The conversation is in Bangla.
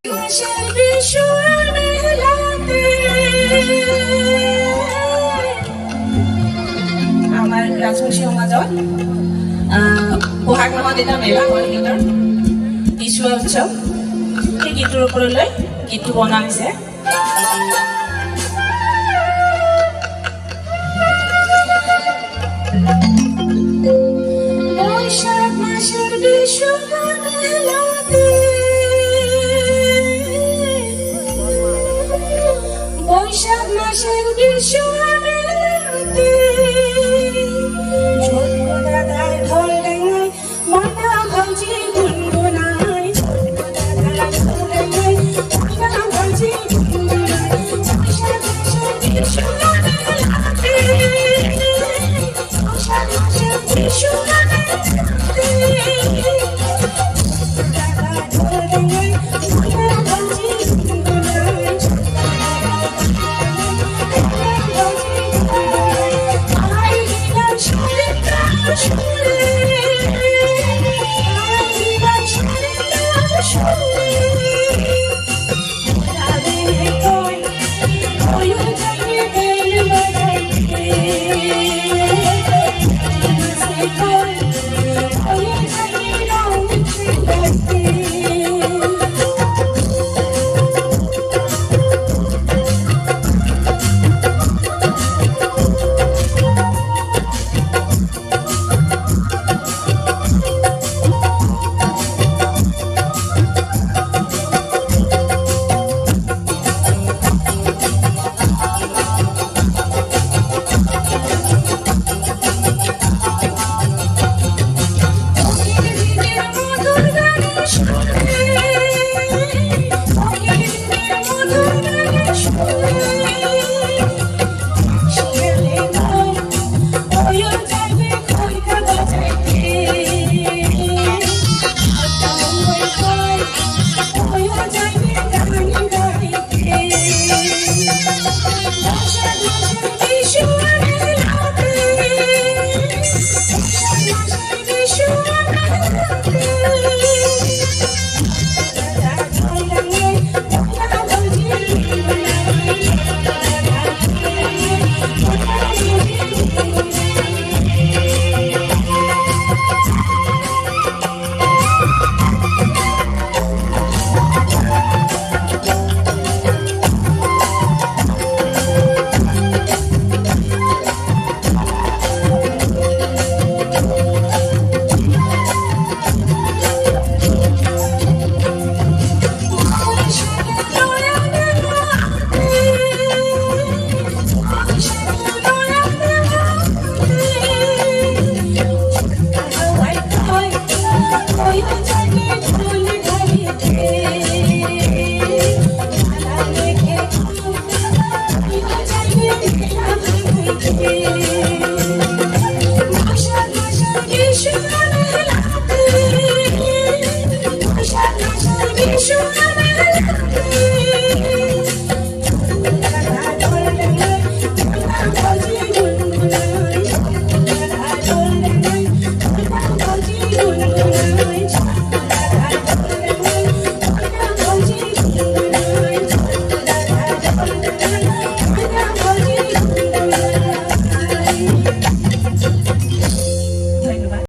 আমাৰ ৰাজবংশী সমাজত বহাগ মাহত এটা মেলা হয় গীতৰ বিচুৱা উৎসৱ। সেই গীতটোৰ ওপৰলৈ গীতটো বনোৱা হৈছে। বৈশাখ মাসের বিচুৱা মেলাতে, বৈশাখ মাসের বিচুৱা মেলাতে দাদার ঢোল ডাঙায় মনা ভাউজি গুনগুনায়, ঢোল ডাঙায় মনা ভাউজি গুনগুনায়। বৈশাখ মাসের বিচুৱা মেলাতে, বৈশাখ মাসের বিচুৱা মেলাতে দাদার ঢোল ডাঙায় মনা ভাউজি গুনগুনায়। Sure.